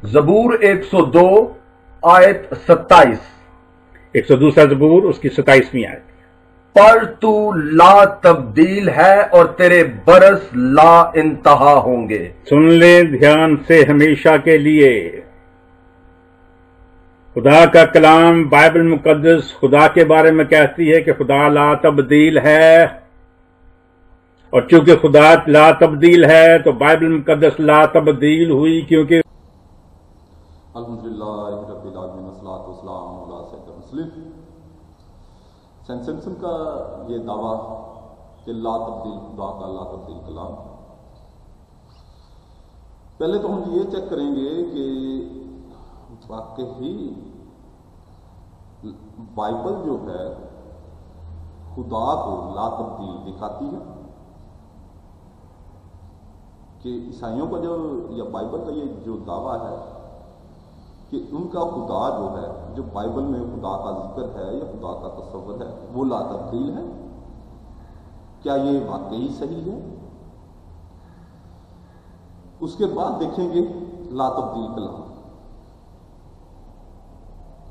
زبور 102 آیت 27۔ 102 زبور اس کی 27ویں آیت۔ پر تو لا تبدیل ہے اور تیرے برس لا انتہا ہوں گے۔ سن لے دھیان سے ہمیشہ کے لیے، خدا کا کلام بائبل مقدس خدا کے بارے میں کہتی ہے کہ خدا لا تبدیل ہے، اور چونکہ خدا لا تبدیل ہے تو بائبل مقدس لا تبدیل ہوئی، کیونکہ الحمدللہ رب العالمین والصلاۃ والسلام علی سیدنا مسلم۔ سینٹ سمسن کا یہ دعویٰ کہ لا تبدیل خدا کا لا تبدیل کلام، پہلے تو ہم یہ چیک کریں گے کہ واقعی بائبل جو ہے خدا کو لا تبدیل دکھاتی ہے، کہ عیسائیوں کا یا بائبل کا یہ جو دعویٰ ہے کہ ان کا خدا جو ہے، جو بائبل میں خدا کا ذکر ہے یا خدا کا تصور ہے، وہ لا تبدیل ہے، کیا یہ واقعی صحیح ہے؟ اس کے بعد دیکھیں گے لا تبدیل کلام۔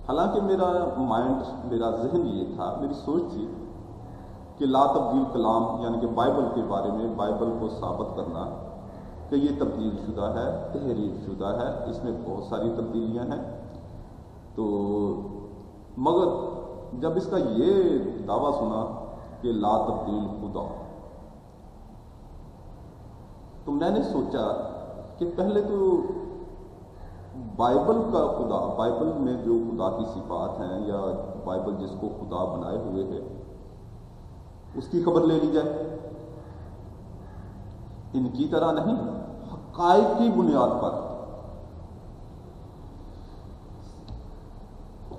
حالانکہ میرا مائنڈ، میرا ذہن یہ تھا، میری سوچ تھی کہ لا تبدیل کلام یعنی کہ بائبل کے بارے میں بائبل کو ثابت کرنا کہ یہ تبدیل شدہ ہے، تحریف شدہ ہے، اس میں بہت ساری تبدیلیاں ہیں۔ تو مگر جب اس کا یہ دعویٰ سنا کہ لا تبدیل خدا، تو میں نے سوچا کہ پہلے تو بائبل کا خدا، بائبل میں جو خدا کی صفات ہیں یا بائبل جس کو خدا بنائے ہوئے ہے، اس کی خبر لے لی جائے۔ ان کی طرح نہیں، حقائق کی بنیاد پر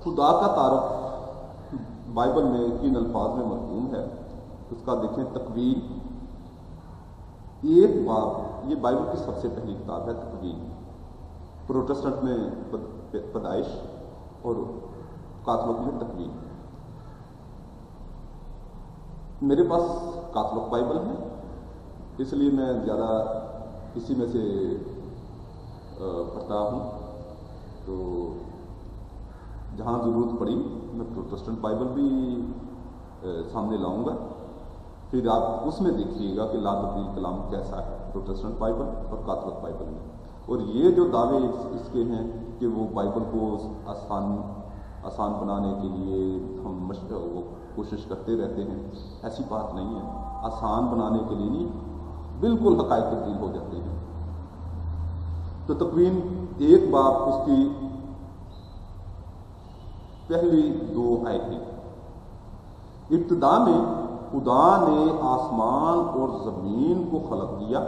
خدا کا تعارف بائبل میں کن الفاظ میں مرقوم ہے، اس کا دیکھیں تکوین 1 باب، یہ بائبل کی سب سے پہلی کتاب ہے تکوین، پروٹسٹنٹ میں پیدائش اور کاتھولک میں تکوین۔ میرے پاس کاتھولک بائبل ہے، اس لیے میں زیادہ اسی میں سے پڑھتا ہوں، تو جہاں ضرورت پڑی میں پروٹسٹنٹ بائبل بھی سامنے لاؤں گا، پھر آپ اس میں دیکھیے گا کہ لا تبدیل کلام کیسا ہے پروٹسٹنٹ بائبل اور کاتھولک بائبل میں۔ اور یہ جو دعوے اس کے ہیں کہ وہ بائبل کو آسان بنانے کے لیے ہم کوشش کرتے رہتے ہیں، ایسی بات نہیں ہے، آسان بنانے کے لیے نہیں، بالکل حقائق تبدیل ہو جاتے ہیں۔ تو تکوین 1 باب اس کی پہلی 2 آیتیں، ابتدا میں خدا نے آسمان اور زمین کو خلق کیا،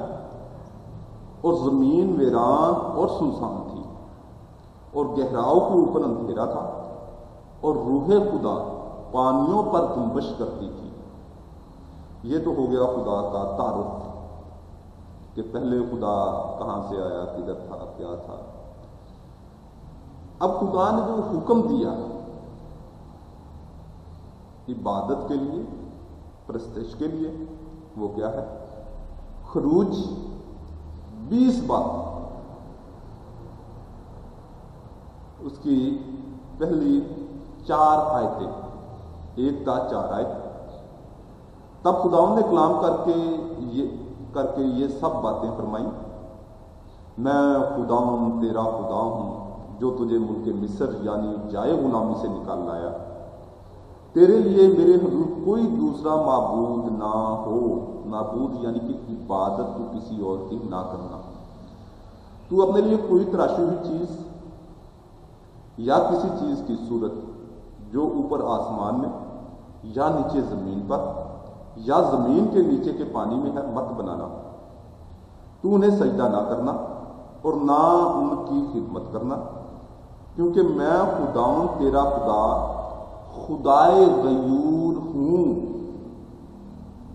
اور زمین ویران اور سنسان تھی، اور گہراؤں کے اوپر اندھیرا تھا، اور روح خدا پانیوں پر جنبش کرتی تھی۔ یہ تو ہو گیا خدا کا تعارف کہ پہلے خدا کہاں سے آیا، کدھر تھا، کیا تھا۔ اب خدا نے جو حکم دیا عبادت کے لیے، پرستش کے لیے، وہ کیا ہے؟ خروج 20 باب اس کی پہلی 4 آیتیں، 1 تا 4 آیت۔ تب خداوند نے کلام کر کے یہ سب باتیں فرمائیں، میں خداوند تیرا خدا ہوں جو تجھے ملک مصر یعنی جائے غلامی سے نکال لایا، تیرے لیے میرے حضور کوئی دوسرا معبود نہ ہو، معبود یعنی کہ عبادت تو کسی اور کی نہ کرنا، تو اپنے لیے کوئی تراشی ہوئی چیز یا کسی چیز کی صورت جو اوپر آسمان میں یا نیچے زمین پر یا زمین کے نیچے کے پانی میں ہے مت بنانا، تو انہیں سجدہ نہ کرنا اور نہ ان کی خدمت کرنا، کیونکہ میں خداوند تیرا خدا خدائے غیور ہوں،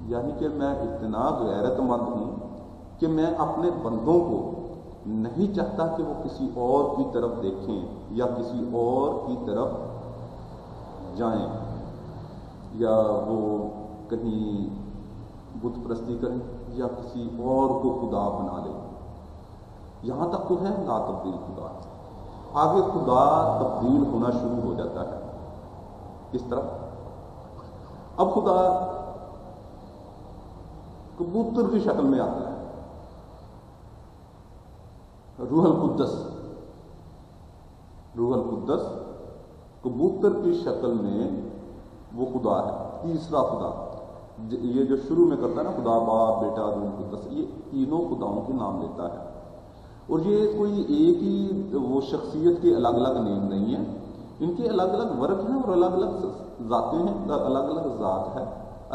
یعنی کہ میں اتنا غیرت مند ہوں کہ میں اپنے بندوں کو نہیں چاہتا کہ وہ کسی اور کی طرف دیکھیں یا کسی اور کی طرف جائیں یا وہ کہیں بت پرستی کریں یا کسی اور کو خدا بنا لیں۔ یہاں تک تو ہے لا تبدیل خدا، آگے خدا تبدیل ہونا شروع ہو جاتا ہے. کس طرح؟ اب خدا کبوتر کی شکل میں آتا ہے. روح القدس کبوتر کی شکل میں وہ خدا ہے، تیسرا خدا. یہ جو شروع میں کرتا ہے نا، خدا باپ بیٹا روح القدس، یہ تینوں خداؤں کے نام لیتا ہے. اور یہ کوئی ایک ہی وہ شخصیت کے الگ الگ نیم نہیں ہے، ان کے الگ الگ ورق ہیں اور الگ الگ ذاتیں ہیں، الگ الگ ذات ہے،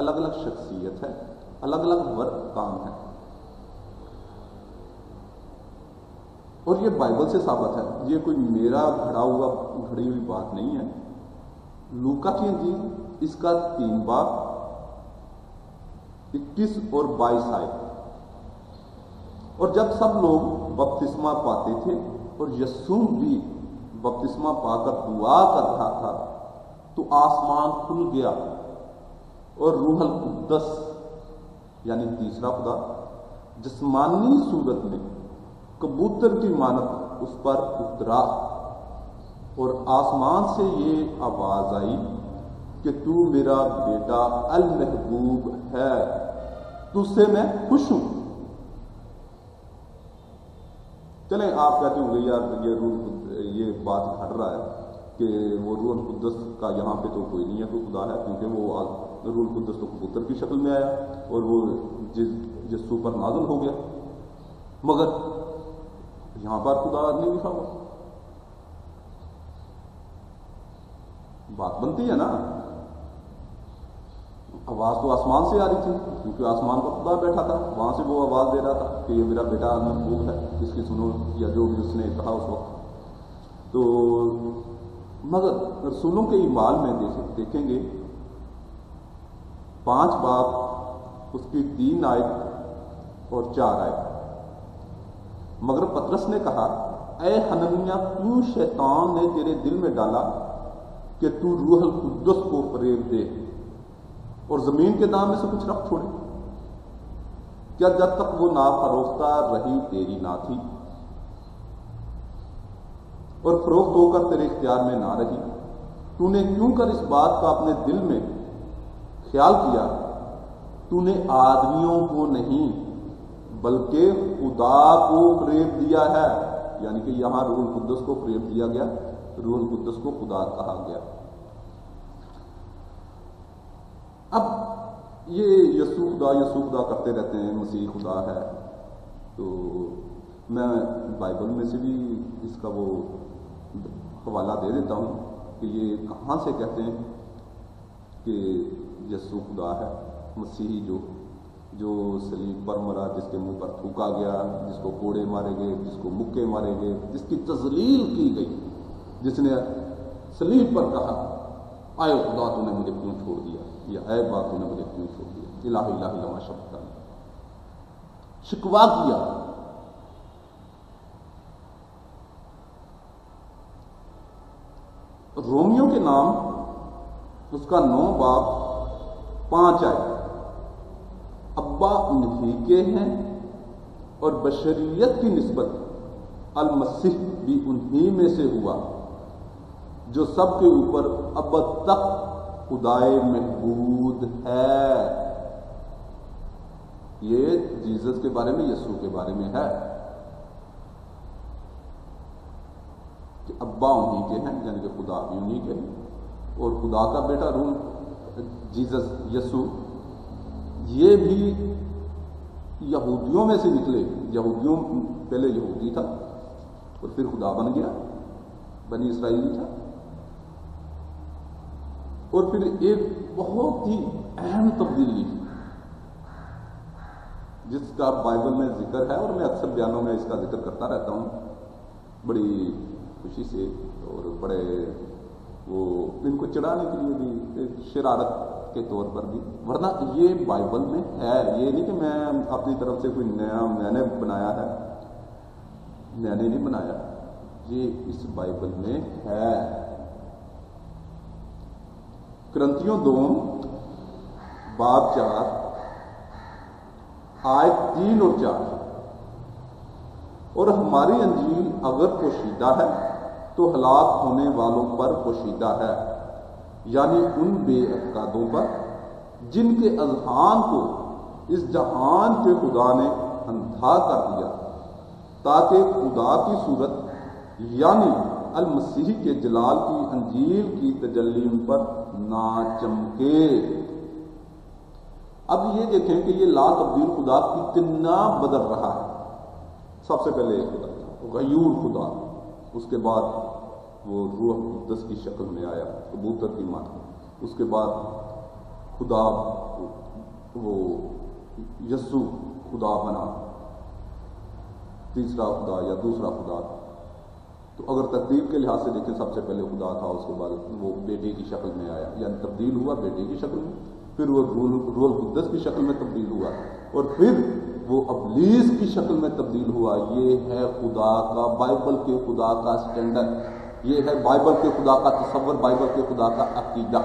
الگ الگ شخصیت ہے، الگ الگ ورق کام ہے. اور یہ بائبل سے ثابت ہے، یہ کوئی میرا گھڑی ہوئی بات نہیں ہے. لوکا کی انجیل اس کا 3 باب 21 اور 22 آئے. اور جب سب لوگ بپتسمہ پاتے تھے اور یسوع بھی بپتسمہ پا کر دعا کر رہا تھا تو آسمان کھل گیا اور روح القدس یعنی تیسرا خدا جسمانی صورت میں کبوتر کی مانند اس پر اترا. اور آسمان سے یہ آواز آئی کہ تو میرا بیٹا المحبوب ہے، تجھ سے میں خوش ہوں. چلیں آپ کہتے ہوں گے یار یہ بات گھٹ رہا ہے کہ وہ روح القدس کا یہاں پہ تو کوئی نہیں ہے، کوئی خدا ہے، کیونکہ وہ روح القدس تو کبوتر کی شکل میں آیا اور وہ یسوع پر نازل ہو گیا، مگر یہاں پر خدا نہیں لکھا ہوا. بات بنتی ہے نا. آواز تو آسمان سے آ رہی تھی کیونکہ آسمان پر خدا بیٹھا تھا، وہاں سے وہ آواز دے رہا تھا کہ یہ میرا بیٹا محبوب ہے، اس کی سنو، یا جو بھی اس نے کہا اس وقت. تو مگر رسولوں کے اعمال میں دیکھیں گے 5 باب اس کی 3 آیت اور 4 آیت. مگر پطرس نے کہا، اے حننیہ، کیوں شیطان نے تیرے دل میں ڈالا کہ تو روح القدس کو فریب دے اور زمین کے دام میں سے کچھ رکھ چھوڑے؟ کیا جب تک وہ نافروختہ رہی تیری نہ تھی اور فروخت ہو کر تیرے اختیار میں نہ رہی؟ تو نے کیوں کر اس بات کا اپنے دل میں خیال کیا؟ تو نے آدمیوں کو نہیں بلکہ خدا کو فریب دیا ہے. یعنی کہ یہاں روح القدس کو فریب دیا گیا، روح القدس کو خدا کہا گیا. اب یہ یسوع خدا کرتے رہتے ہیں، مسیح خدا ہے. تو میں بائبل میں سے بھی اس کا وہ حوالہ دے دیتا ہوں کہ یہ کہاں سے کہتے ہیں کہ یسوع خدا ہے. مسیحی جو صلیب پر مرا، جس کے منہ پر تھوکا گیا، جس کو کوڑے مارے گئے، جس کو مکے مارے گئے، جس کی تذلیل کی گئی، جس نے صلیب پر کہا، آئے خدا تو نے مجھے کیوں چھوڑ دیا، یا اے بات تو نے مجھے کیوں چھوڑ دیا، الہ الہ لما شبتا، شکوا کیا. رومیو کے نام اس کا 9 باب 5 آئے. ابا انہی کے ہیں اور بشریت کی نسبت المسیح بھی انہی میں سے ہوا جو سب کے اوپر ابد تک خدائے محبود ہے. یہ جیزس کے بارے میں، یسوع کے بارے میں ہے کہ ابا انہی کے ہیں، یعنی کہ خدا بھی انہی کے ہیں، اور خدا کا بیٹا روح جیزس یسوع یہ بھی یہودیوں میں سے نکلے. یہودیوں پہلے یہودی تھا اور پھر خدا بن گیا، بنی اسرائیلی تھا. اور پھر ایک بہت ہی اہم تبدیلی جس کا بائبل میں ذکر ہے، اور میں اکثر بیانوں میں اس کا ذکر کرتا رہتا ہوں بڑی خوشی سے، اور بڑے وہ ان کو چڑھانے کے لیے بھی، ایک شرارت کے طور پر بھی، ورنہ یہ بائبل میں ہے. یہ نہیں کہ میں اپنی طرف سے کوئی نیا میں نے بنایا ہے، میں نے نہیں بنایا، یہ اس بائبل میں ہے. کرنتھیوں 2 باب 4 آیت 3 اور 4. اور ہماری انجیل اگر پوشیدہ ہے تو ہلاک ہونے والوں پر پوشیدہ ہے، یعنی ان بے اعتقادوں پر جن کے اذہان کو اس جہان کے خدا نے اندھا کر دیا، تاکہ خدا کی صورت یعنی المسیح کے جلال کی انجیل کی تجلی ان پر نہ چمکے۔ اب یہ دیکھیں کہ یہ لا تبدیل خدا کتنا بدل رہا ہے۔ سب سے پہلے ایک خدا غیور خدا، اس کے بعد وہ روح القدس کی شکل میں آیا کبوتر کی مانند، اس کے بعد خدا وہ یسوع خدا بنا، تیسرا خدا یا دوسرا خدا۔ تو اگر ترتیب کے لحاظ سے دیکھیں سب سے پہلے خدا تھا، اس کے بعد وہ بیٹے کی شکل میں آیا، یعنی تبدیل ہوا بیٹے کی شکل میں، پھر وہ روح القدس کی شکل میں تبدیل ہوا، اور پھر وہ ابلیس کی شکل میں تبدیل ہوا۔ یہ ہے خدا کا، بائبل کے خدا کا سٹینڈرڈ، یہ ہے بائبل کے خدا کا تصور، بائبل کے خدا کا عقیدہ۔